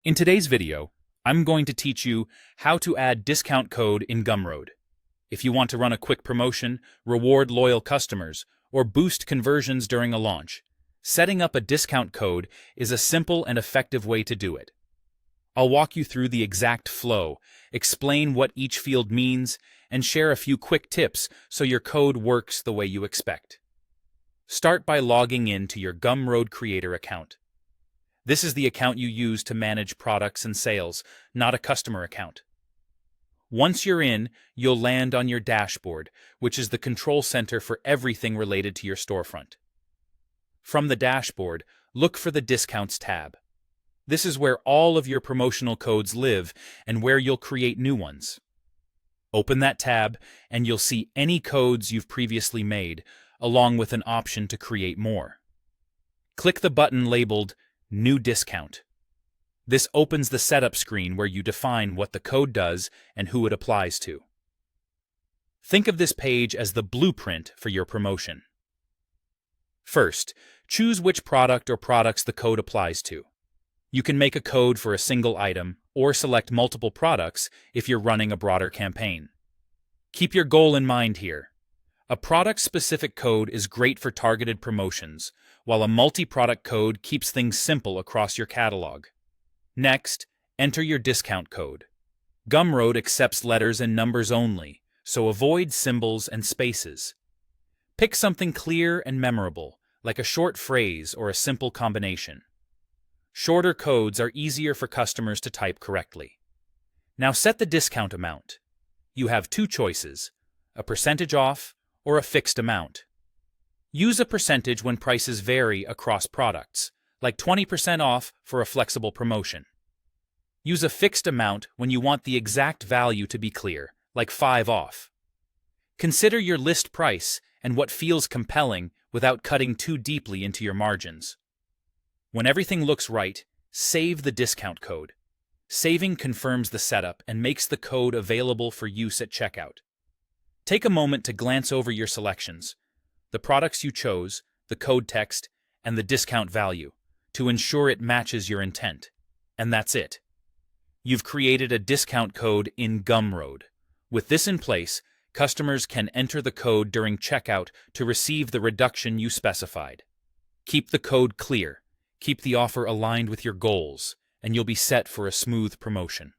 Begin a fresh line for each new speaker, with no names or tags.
In today's video, I'm going to teach you how to add discount code in Gumroad. If you want to run a quick promotion, reward loyal customers, or boost conversions during a launch, setting up a discount code is a simple and effective way to do it. I'll walk you through the exact flow, explain what each field means, and share a few quick tips so your code works the way you expect. Start by logging in to your Gumroad Creator account. This is the account you use to manage products and sales, not a customer account. Once you're in, you'll land on your dashboard, which is the control center for everything related to your storefront. From the dashboard, look for the Discounts tab. This is where all of your promotional codes live and where you'll create new ones. Open that tab, and you'll see any codes you've previously made, along with an option to create more. Click the button labeled New Discount. This opens the setup screen where you define what the code does and who it applies to. Think of this page as the blueprint for your promotion. First, choose which product or products the code applies to. You can make a code for a single item or select multiple products if you're running a broader campaign. Keep your goal in mind here. A product-specific code is great for targeted promotions, while a multi-product code keeps things simple across your catalog. Next, enter your discount code. Gumroad accepts letters and numbers only, so avoid symbols and spaces. Pick something clear and memorable, like a short phrase or a simple combination. Shorter codes are easier for customers to type correctly. Now set the discount amount. You have two choices, a percentage off or a fixed amount. Use a percentage when prices vary across products, like 20% off for a flexible promotion. Use a fixed amount when you want the exact value to be clear, like 5 off. Consider your list price and what feels compelling without cutting too deeply into your margins. When everything looks right, save the discount code. Saving confirms the setup and makes the code available for use at checkout. Take a moment to glance over your selections, the products you chose, the code text, and the discount value, to ensure it matches your intent. And that's it. You've created a discount code in Gumroad. With this in place, customers can enter the code during checkout to receive the reduction you specified. Keep the code clear. Keep the offer aligned with your goals, and you'll be set for a smooth promotion.